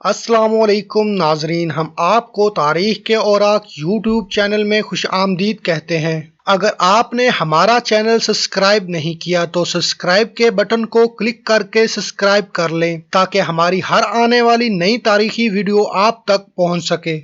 السلام علیکم ناظرین، ہم آپ کو تاریخ کے اوراق یوٹیوب چینل میں خوش آمدید کہتے ہیں۔ اگر آپ نے ہمارا چینل سبسکرائب نہیں کیا تو سبسکرائب کے بٹن کو کلک کر کے سبسکرائب کر لیں تاکہ ہماری ہر آنے والی نئی تاریخی ویڈیو آپ تک پہنچ سکے۔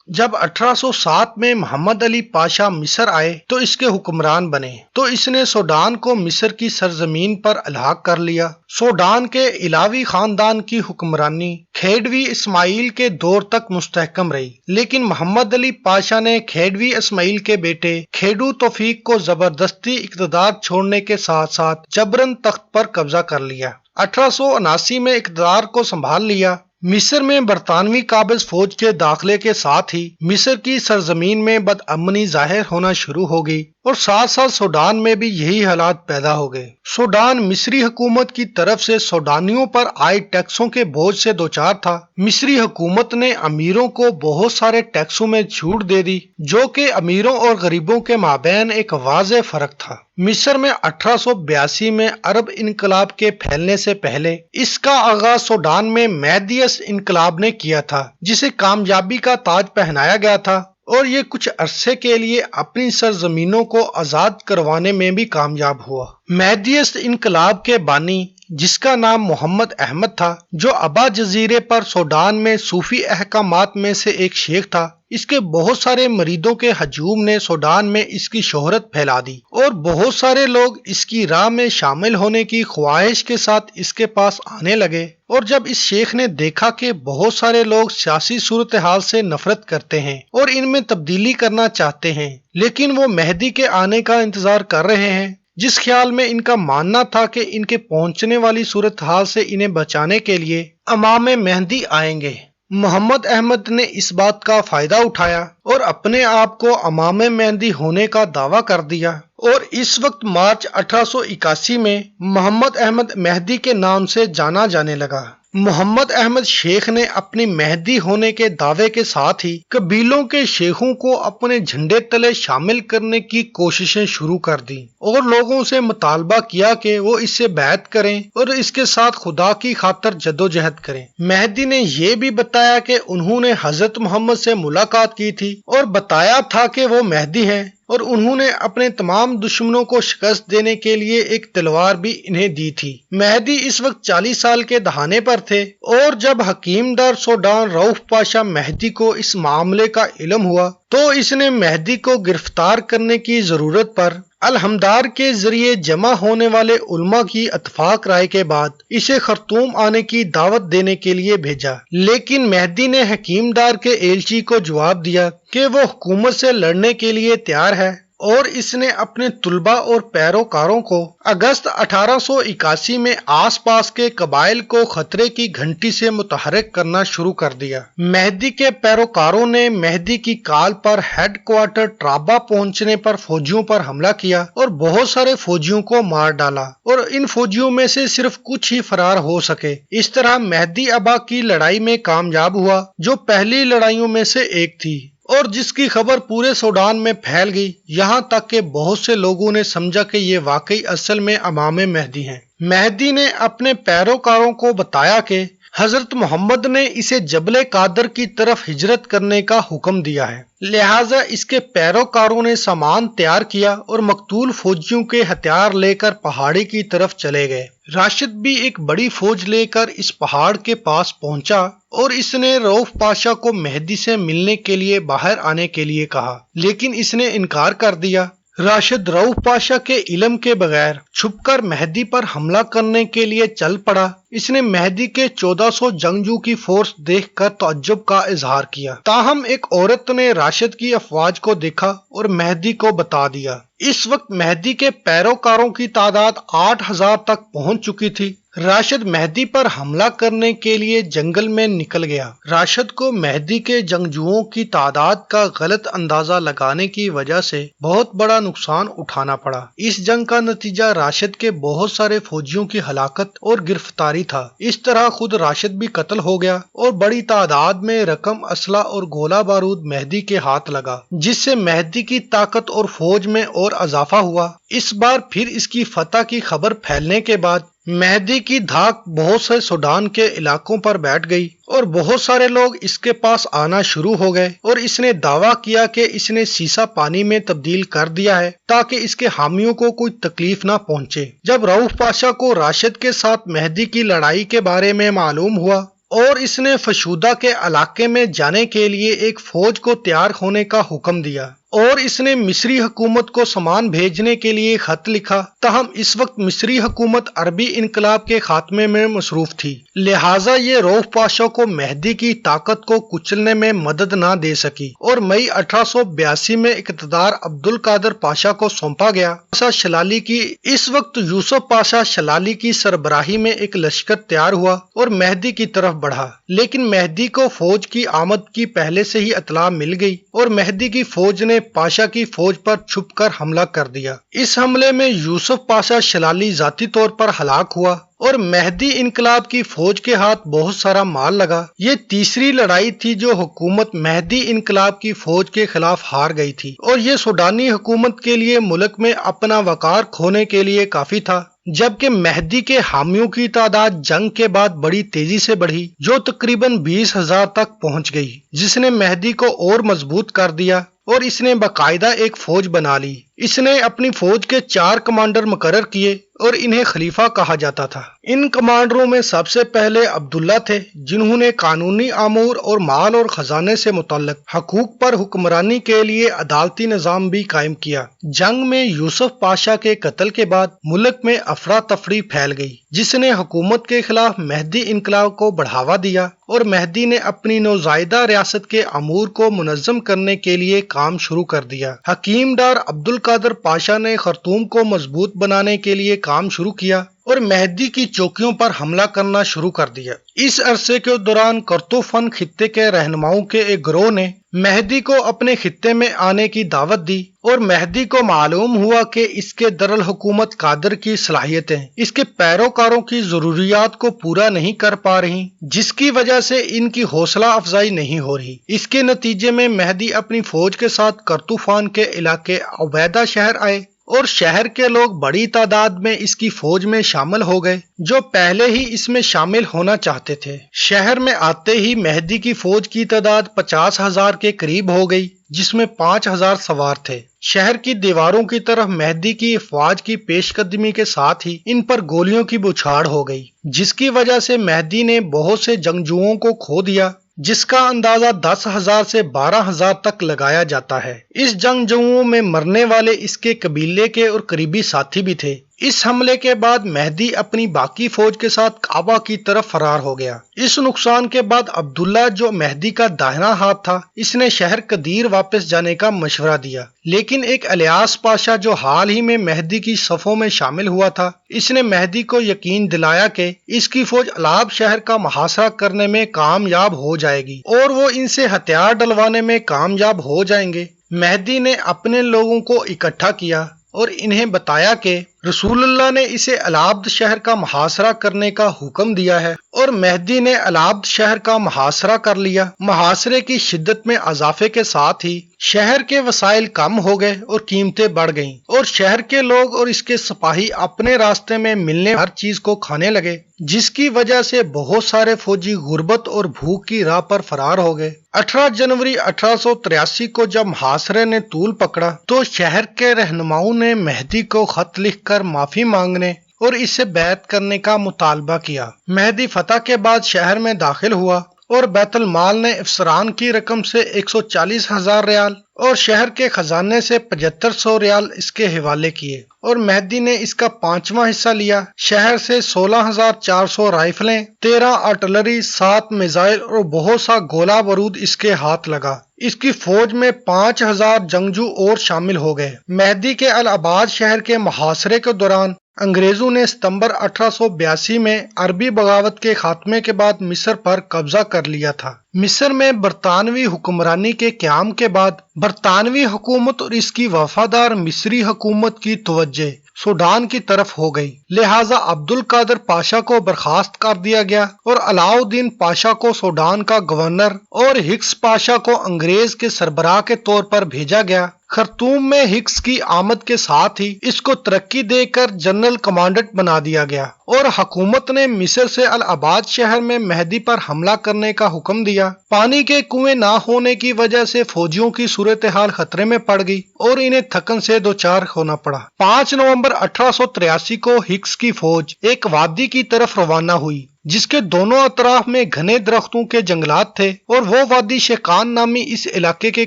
جب 1807 میں محمد علی پاشا مصر آئے تو اس کے حکمران بنے تو اس نے سوڈان کو مصر کی سرزمین پر الحاق کر لیا۔ سوڈان کے علاوی خاندان کی حکمرانی کھیڈوی اسماعیل کے دور تک مستحکم رہی، لیکن محمد علی پاشا نے کھیڈوی اسماعیل کے بیٹے کھیڈو توفیق کو زبردستی اقتدار چھوڑنے کے ساتھ ساتھ جبراً تخت پر قبضہ کر لیا۔ 1879 میں اقتدار کو سنبھال لیا۔ مصر میں برطانوی قابض فوج کے داخلے کے ساتھ ہی مصر کی سرزمین میں بدامنی ظاہر ہونا شروع ہو گئی اور ساتھ ساتھ سوڈان میں بھی یہی حالات پیدا ہو گئے۔ سوڈان مصری حکومت کی طرف سے سوڈانیوں پر عائد ٹیکسوں کے بوجھ سے دوچار تھا۔ مصری حکومت نے امیروں کو بہت سارے ٹیکسوں میں چھوٹ دے دی، جو کہ امیروں اور غریبوں کے مابین ایک واضح فرق تھا۔ مصر میں 1882 میں عرب انقلاب کے پھیلنے سے پہلے اس کا آغاز سوڈان میں مہدیس انقلاب نے کیا تھا، جسے کامیابی کا تاج پہنایا گیا تھا اور یہ کچھ عرصے کے لیے اپنی سرزمینوں کو آزاد کروانے میں بھی کامیاب ہوا۔ مہدیس انقلاب کے بانی، جس کا نام محمد احمد تھا، جو ابا جزیرے پر سوڈان میں صوفی احکامات میں سے ایک شیخ تھا، اس کے بہت سارے مریدوں کے ہجوم نے سوڈان میں اس کی شہرت پھیلا دی اور بہت سارے لوگ اس کی راہ میں شامل ہونے کی خواہش کے ساتھ اس کے پاس آنے لگے۔ اور جب اس شیخ نے دیکھا کہ بہت سارے لوگ سیاسی صورتحال سے نفرت کرتے ہیں اور ان میں تبدیلی کرنا چاہتے ہیں، لیکن وہ مہدی کے آنے کا انتظار کر رہے ہیں، جس خیال میں ان کا ماننا تھا کہ ان کے پہنچنے والی صورتحال سے انہیں بچانے کے لیے امام مہدی آئیں گے، محمد احمد نے اس بات کا فائدہ اٹھایا اور اپنے آپ کو امام مہدی ہونے کا دعویٰ کر دیا، اور اس وقت مارچ 1881 میں محمد احمد مہدی کے نام سے جانا جانے لگا۔ محمد احمد شیخ نے اپنی مہدی ہونے کے دعوے کے ساتھ ہی قبیلوں کے شیخوں کو اپنے جھنڈے تلے شامل کرنے کی کوششیں شروع کر دی اور لوگوں سے مطالبہ کیا کہ وہ اس سے بیعت کریں اور اس کے ساتھ خدا کی خاطر جدوجہد کریں۔ مہدی نے یہ بھی بتایا کہ انہوں نے حضرت محمد سے ملاقات کی تھی اور بتایا تھا کہ وہ مہدی ہیں، اور انہوں نے اپنے تمام دشمنوں کو شکست دینے کے لیے ایک تلوار بھی انہیں دی تھی۔ مہدی اس وقت 40 سال کے دہانے پر تھے، اور جب حکیم در سوڈان رؤف پاشا مہدی کو اس معاملے کا علم ہوا تو اس نے مہدی کو گرفتار کرنے کی ضرورت پر الحمدار کے ذریعے جمع ہونے والے علماء کی اتفاق رائے کے بعد اسے خرطوم آنے کی دعوت دینے کے لیے بھیجا، لیکن مہدی نے حکیم دار کے ایلچی کو جواب دیا کہ وہ حکومت سے لڑنے کے لیے تیار ہے، اور اس نے اپنے طلباء اور پیروکاروں کو اگست 1881 میں آس پاس کے قبائل کو خطرے کی گھنٹی سے متحرک کرنا شروع کر دیا۔ مہدی کے پیروکاروں نے مہدی کی کال پر ہیڈ کوارٹر ٹرابا پہنچنے پر فوجیوں پر حملہ کیا اور بہت سارے فوجیوں کو مار ڈالا، اور ان فوجیوں میں سے صرف کچھ ہی فرار ہو سکے۔ اس طرح مہدی ابا کی لڑائی میں کامیاب ہوا، جو پہلی لڑائیوں میں سے ایک تھی اور جس کی خبر پورے سوڈان میں پھیل گئی، یہاں تک کہ بہت سے لوگوں نے سمجھا کہ یہ واقعی اصل میں امام مہدی ہیں۔ مہدی نے اپنے پیروکاروں کو بتایا کہ حضرت محمد نے اسے جبل قادر کی طرف ہجرت کرنے کا حکم دیا ہے، لہٰذا اس کے پیروکاروں نے سامان تیار کیا اور مقتول فوجیوں کے ہتھیار لے کر پہاڑی کی طرف چلے گئے۔ راشد بھی ایک بڑی فوج لے کر اس پہاڑ کے پاس پہنچا اور اس نے رؤف پاشا کو مہدی سے ملنے کے لیے باہر آنے کے لیے کہا، لیکن اس نے انکار کر دیا۔ راشد رؤف پاشا کے علم کے بغیر چھپ کر مہدی پر حملہ کرنے کے لیے چل پڑا۔ اس نے مہدی کے 1400 جنگجو کی فورس دیکھ کر تعجب کا اظہار کیا، تاہم ایک عورت نے راشد کی افواج کو دیکھا اور مہدی کو بتا دیا۔ اس وقت مہدی کے پیروکاروں کی تعداد 8000 تک پہنچ چکی تھی۔ راشد مہدی پر حملہ کرنے کے لیے جنگل میں نکل گیا۔ راشد کو مہدی کے جنگجوؤں کی تعداد کا غلط اندازہ لگانے کی وجہ سے بہت بڑا نقصان اٹھانا پڑا۔ اس جنگ کا نتیجہ راشد کے بہت سارے فوجیوں کی ہلاکت اور گرفتاری تھا۔ اس طرح خود راشد بھی قتل ہو گیا اور بڑی تعداد میں رقم، اسلحہ اور گولہ بارود مہدی کے ہاتھ لگا، جس سے مہدی کی طاقت اور فوج میں اور اضافہ ہوا۔ اس بار پھر اس کی فتح کی خبر پھیلنے کے بعد مہدی کی دھاک بہت سے سوڈان کے علاقوں پر بیٹھ گئی اور بہت سارے لوگ اس کے پاس آنا شروع ہو گئے اور اس نے دعویٰ کیا کہ اس نے سیسا پانی میں تبدیل کر دیا ہے تاکہ اس کے حامیوں کو کوئی تکلیف نہ پہنچے۔ جب رؤف پاشا کو راشد کے ساتھ مہدی کی لڑائی کے بارے میں معلوم ہوا اور اس نے فشودہ کے علاقے میں جانے کے لیے ایک فوج کو تیار ہونے کا حکم دیا اور اس نے مصری حکومت کو سامان بھیجنے کے لیے خط لکھا، تاہم اس وقت مصری حکومت عربی انقلاب کے خاتمے میں مصروف تھی، لہٰذا یہ رؤف پاشا کو مہدی کی طاقت کو کچلنے میں مدد نہ دے سکی اور مئی 1882 میں اقتدار عبدالقادر پاشا کو سونپا گیا۔ پاشا شلالی کی اس وقت یوسف پاشا شلالی کی سربراہی میں ایک لشکر تیار ہوا اور مہدی کی طرف بڑھا، لیکن مہدی کو فوج کی آمد کی پہلے سے ہی اطلاع مل گئی اور مہدی کی فوج نے پاشا کی فوج پر چھپ کر حملہ کر دیا۔ اس حملے میں یوسف پاشا شلالی ذاتی طور پر ہلاک ہوا اور مہدی انقلاب کی فوج کے ہاتھ بہت سارا مال لگا۔ یہ تیسری لڑائی تھی جو حکومت مہدی انقلاب کی فوج کے خلاف ہار گئی تھی اور یہ سوڈانی حکومت کے لیے ملک میں اپنا وقار کھونے کے لیے کافی تھا، جبکہ مہدی کے حامیوں کی تعداد جنگ کے بعد بڑی تیزی سے بڑھی جو تقریباً 20,000 تک پہنچ گئی، جس نے مہدی کو اور مضبوط کر دیا اور اس نے باقاعدہ ایک فوج بنا لی۔ اس نے اپنی فوج کے 4 کمانڈر مقرر کیے اور انہیں خلیفہ کہا جاتا تھا۔ ان کمانڈروں میں سب سے پہلے عبداللہ تھے، جنہوں نے قانونی امور اور مال اور خزانے سے متعلق حقوق پر حکمرانی کے لیے عدالتی نظام بھی قائم کیا۔ جنگ میں یوسف پاشا کے قتل کے بعد ملک میں افراتفری پھیل گئی، جس نے حکومت کے خلاف مہدی انقلاب کو بڑھاوا دیا اور مہدی نے اپنی نوزائیدہ ریاست کے امور کو منظم کرنے کے لیے کام شروع کر دیا۔ حکیم ڈار عبدالقادر پاشا نے خرطوم کو مضبوط بنانے کے لیے کام شروع کیا اور مہدی کی چوکیوں پر حملہ کرنا شروع کر دیا۔ اس عرصے کے دوران کرتوفن خطے کے رہنماؤں کے ایک گروہ نے مہدی کو اپنے خطے میں آنے کی دعوت دی اور مہدی کو معلوم ہوا کہ اس کے دارالحکومت قادر کی صلاحیتیں اس کے پیروکاروں کی ضروریات کو پورا نہیں کر پا رہی، جس کی وجہ سے ان کی حوصلہ افزائی نہیں ہو رہی۔ اس کے نتیجے میں مہدی اپنی فوج کے ساتھ کرتوفان کے علاقے عبیدہ شہر آئے اور شہر کے لوگ بڑی تعداد میں اس کی فوج میں شامل ہو گئے جو پہلے ہی اس میں شامل ہونا چاہتے تھے۔ شہر میں آتے ہی مہدی کی فوج کی تعداد 50,000 کے قریب ہو گئی، جس میں 5,000 سوار تھے۔ شہر کی دیواروں کی طرف مہدی کی افواج کی پیش قدمی کے ساتھ ہی ان پر گولیوں کی بوچھاڑ ہو گئی، جس کی وجہ سے مہدی نے بہت سے جنگجوؤں کو کھو دیا، جس کا اندازہ 10,000 سے 12,000 تک لگایا جاتا ہے۔ اس جنگجوؤں میں مرنے والے اس کے قبیلے کے اور قریبی ساتھی بھی تھے۔ اس حملے کے بعد مہدی اپنی باقی فوج کے ساتھ کعبہ کی طرف فرار ہو گیا۔ اس نقصان کے بعد عبداللہ جو مہدی کا داہنا ہاتھ تھا، اس نے شہر قدیر واپس جانے کا مشورہ دیا، لیکن ایک الیاس پاشا جو حال ہی میں مہدی کی صفوں میں شامل ہوا تھا، اس نے مہدی کو یقین دلایا کہ اس کی فوج الاب شہر کا محاصرہ کرنے میں کامیاب ہو جائے گی اور وہ ان سے ہتھیار ڈلوانے میں کامیاب ہو جائیں گے۔ مہدی نے اپنے لوگوں کو اکٹھا کیا اور انہیں بتایا کہ رسول اللہ نے اسے الابد شہر کا محاصرہ کرنے کا حکم دیا ہے، اور مہدی نے الابد شہر کا محاصرہ کر لیا۔ محاصرے کی شدت میں اضافے کے ساتھ ہی شہر کے وسائل کم ہو گئے اور قیمتیں بڑھ گئیں، اور شہر کے لوگ اور اس کے سپاہی اپنے راستے میں ملنے ہر چیز کو کھانے لگے، جس کی وجہ سے بہت سارے فوجی غربت اور بھوک کی راہ پر فرار ہو گئے۔ 18 جنوری 1883 کو جب محاصرے نے طول پکڑا تو شہر کے رہنماؤں نے مہدی کو خط لکھ کر معافی مانگنے اور اس سے بیعت کرنے کا مطالبہ کیا۔ مہدی فتح کے بعد شہر میں داخل ہوا اور بیت المال نے افسران کی رقم سے 140,000 ریال اور شہر کے خزانے سے 7500 ریال اس کے حوالے کیے، اور مہدی نے اس کا 5واں حصہ لیا۔ شہر سے 16,400 رائفلیں، 13 آرٹلری، 7 میزائل اور بہت سا گولہ بارود اس کے ہاتھ لگا۔ اس کی فوج میں 5,000 جنگجو اور شامل ہو گئے۔ مہدی کے الاباد شہر کے محاصرے کے دوران انگریزوں نے ستمبر 1882 میں عربی بغاوت کے خاتمے کے بعد مصر پر قبضہ کر لیا تھا۔ مصر میں برطانوی حکمرانی کے قیام کے بعد برطانوی حکومت اور اس کی وفادار مصری حکومت کی توجہ سوڈان کی طرف ہو گئی، لہٰذا عبدالقادر پاشا کو برخاست کر دیا گیا اور علاؤالدین پاشا کو سوڈان کا گورنر اور ہکس پاشا کو انگریز کے سربراہ کے طور پر بھیجا گیا۔ خرطوم میں ہکس کی آمد کے ساتھ ہی اس کو ترقی دے کر جنرل کمانڈنٹ بنا دیا گیا اور حکومت نے مصر سے العباد شہر میں مہدی پر حملہ کرنے کا حکم دیا۔ پانی کے کنویں نہ ہونے کی وجہ سے فوجیوں کی صورتحال خطرے میں پڑ گئی اور انہیں تھکن سے دوچار ہونا پڑا۔ 5 نومبر 1883 کو ہکس کی فوج ایک وادی کی طرف روانہ ہوئی جس کے دونوں اطراف میں گھنے درختوں کے جنگلات تھے اور وہ وادی شیقان نامی اس علاقے کے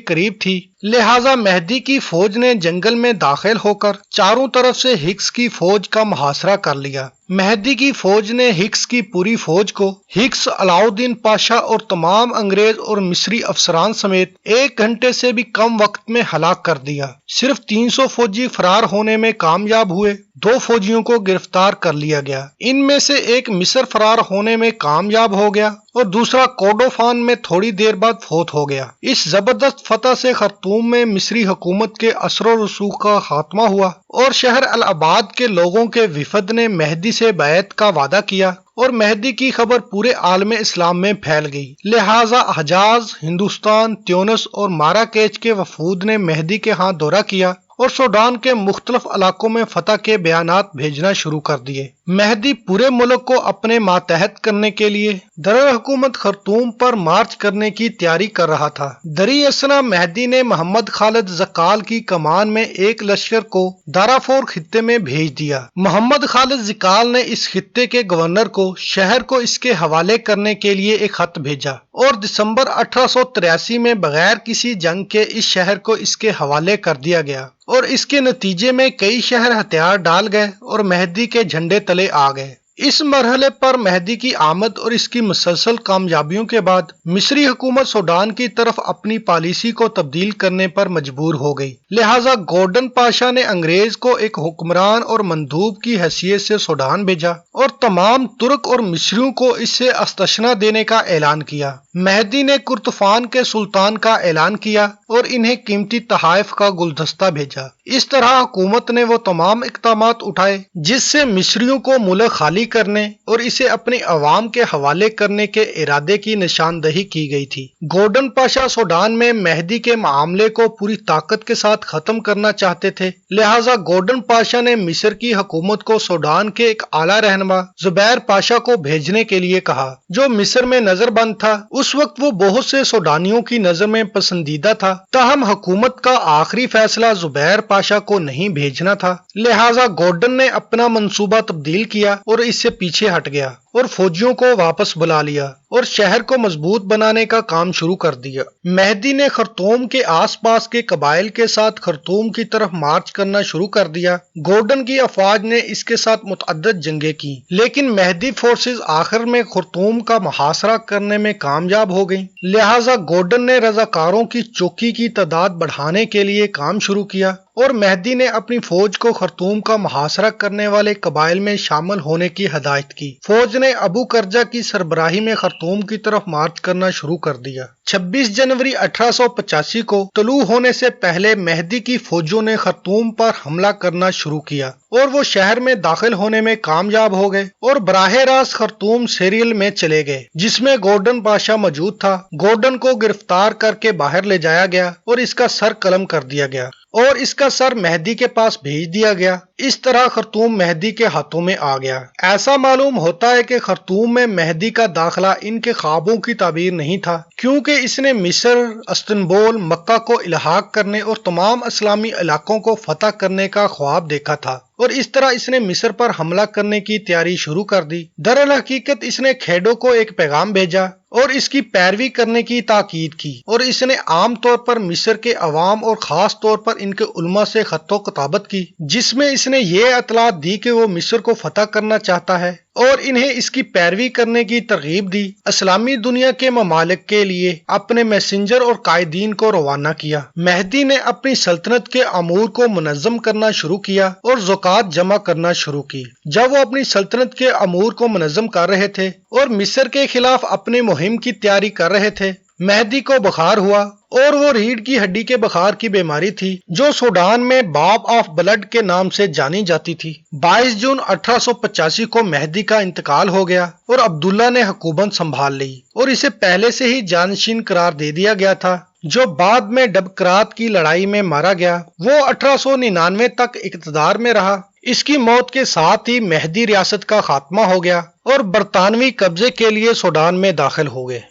قریب تھی، لہٰذا مہدی کی فوج نے جنگل میں داخل ہو کر چاروں طرف سے ہکس کی فوج کا محاصرہ کر لیا۔ مہدی کی فوج نے ہکس کی پوری فوج کو ہکس، علاؤالدین پاشا اور تمام انگریز اور مصری افسران سمیت 1 گھنٹے سے بھی کم وقت میں ہلاک کر دیا۔ صرف 300 فوجی فرار ہونے میں کامیاب ہوئے، 2 فوجیوں کو گرفتار کر لیا گیا۔ ان میں سے ایک مصر فرار ہونے میں کامیاب ہو گیا اور دوسرا کوردوفان میں تھوڑی دیر بعد فوت ہو گیا۔ اس زبردست فتح سے خرطوم میں مصری حکومت کے اثر و رسوخ کا خاتمہ ہوا اور شہر العباد کے لوگوں کے وفد نے مہدی سے بیعت کا وعدہ کیا اور مہدی کی خبر پورے عالم اسلام میں پھیل گئی، لہٰذا حجاز، ہندوستان، تیونس اور ماراکیچ کے وفود نے مہدی کے ہاں دورہ کیا اور سوڈان کے مختلف علاقوں میں فتح کے بیانات بھیجنا شروع کر دیے۔ مہدی پورے ملک کو اپنے ماتحت کرنے کے لیے دارالحکومت خرطوم پر مارچ کرنے کی تیاری کر رہا تھا۔ دری اثنا مہدی نے محمد خالد زکال کی کمان میں ایک لشکر کو دارافور خطے میں بھیج دیا۔ محمد خالد زکال نے اس خطے کے گورنر کو شہر کو اس کے حوالے کرنے کے لیے ایک خط بھیجا اور دسمبر 1883 میں بغیر کسی جنگ کے اس شہر کو اس کے حوالے کر دیا گیا اور اس کے نتیجے میں کئی شہر ہتھیار ڈال گئے اور مہدی کے جھنڈے تلے آ گئے۔ اس مرحلے پر مہدی کی آمد اور اس کی مسلسل کامیابیوں کے بعد مصری حکومت سوڈان کی طرف اپنی پالیسی کو تبدیل کرنے پر مجبور ہو گئی، لہٰذا گورڈن پاشا نے انگریز کو ایک حکمران اور مندوب کی حیثیت سے سوڈان بھیجا اور تمام ترک اور مصریوں کو اس سے استثنا دینے کا اعلان کیا۔ مہدی نے کرتفان کے سلطان کا اعلان کیا اور انہیں قیمتی تحائف کا گلدستہ بھیجا۔ اس طرح حکومت نے وہ تمام اقدامات اٹھائے جس سے مصریوں کو ملک خالی کرنے اور اسے اپنے عوام کے حوالے کرنے کے ارادے کی نشاندہی کی گئی تھی۔ گورڈن پاشا سوڈان میں مہدی کے معاملے کو پوری طاقت کے ساتھ ختم کرنا چاہتے تھے، لہٰذا گورڈن پاشا نے مصر کی حکومت کو سوڈان کے ایک اعلیٰ رہنما زبیر پاشا کو بھیجنے کے لیے کہا، جو مصر میں نظر بند تھا۔ اس وقت وہ بہت سے سوڈانیوں کی نظر میں پسندیدہ تھا، تاہم حکومت کا آخری فیصلہ زبیر پاشا کو نہیں بھیجنا تھا، لہٰذا گورڈن نے اپنا منصوبہ تبدیل کیا اور اس سے پیچھے ہٹ گیا اور فوجیوں کو واپس بلا لیا اور شہر کو مضبوط بنانے کا کام شروع کر دیا۔ مہدی نے خرطوم کے آس پاس کے قبائل کے ساتھ خرطوم کی طرف مارچ کرنا شروع کر دیا۔ گورڈن کی افواج نے اس کے ساتھ متعدد جنگیں کی، لیکن مہدی فورسز آخر میں خرطوم کا محاصرہ کرنے میں کامیاب ہو گئیں، لہٰذا گورڈن نے رضاکاروں کی چوکی کی تعداد بڑھانے کے لیے کام شروع کیا اور مہدی نے اپنی فوج کو خرطوم کا محاصرہ کرنے والے قبائل میں شامل ہونے کی ہدایت کی۔ فوج نے ابو کرجا کی سربراہی میں خرطوم کی طرف مارچ کرنا شروع کر دیا۔ 26 جنوری 1885 کو طلوع ہونے سے پہلے مہدی کی فوجوں نے خرطوم پر حملہ کرنا شروع کیا اور وہ شہر میں داخل ہونے میں کامیاب ہو گئے اور براہ راست خرطوم سیریل میں چلے گئے جس میں گورڈن پاشا موجود تھا۔ گورڈن کو گرفتار کر کے باہر لے جایا گیا اور اس کا سر قلم کر دیا گیا اور اس کا سر مہدی کے پاس بھیج دیا گیا۔ اس طرح خرطوم مہدی کے ہاتھوں میں آ گیا۔ ایسا معلوم ہوتا ہے کہ خرطوم میں مہدی کا داخلہ ان کے خوابوں کی تعبیر نہیں تھا، کیونکہ اس نے مصر، استنبول، مکہ کو الحاق کرنے اور تمام اسلامی علاقوں کو فتح کرنے کا خواب دیکھا تھا اور اس طرح اس نے مصر پر حملہ کرنے کی تیاری شروع کر دی۔ درالحقیقت اس نے کھیڈو کو ایک پیغام بھیجا اور اس کی پیروی کرنے کی تاکید کی اور اس نے عام طور پر مصر کے عوام اور خاص طور پر ان کے علماء سے خط و کتابت کی، جس میں اس نے یہ اطلاعات دی کہ وہ مصر کو فتح کرنا چاہتا ہے اور انہیں اس کی پیروی کرنے کی ترغیب دی۔ اسلامی دنیا کے ممالک کے لیے اپنے میسنجر اور قائدین کو روانہ کیا۔ مہدی نے اپنی سلطنت کے امور کو منظم کرنا شروع کیا اور زکوٰۃ جمع کرنا شروع کی۔ جب وہ اپنی سلطنت کے امور کو منظم کر رہے تھے اور مصر کے خلاف اپنے مہم کی تیاری کر رہے تھے، مہدی کو بخار ہوا اور وہ ریڑھ کی ہڈی کے بخار کی بیماری تھی جو سوڈان میں باب آف بلڈ کے نام سے جانی جاتی تھی۔ 22 جون 1885 کو مہدی کا انتقال ہو گیا اور عبداللہ نے حکومت سنبھال لی اور اسے پہلے سے ہی جانشین قرار دے دیا گیا تھا، جو بعد میں ڈبکرات کی لڑائی میں مارا گیا۔ وہ 1899 تک اقتدار میں رہا۔ اس کی موت کے ساتھ ہی مہدی ریاست کا خاتمہ ہو گیا اور برطانوی قبضے کے لیے سوڈان میں داخل ہو گئے۔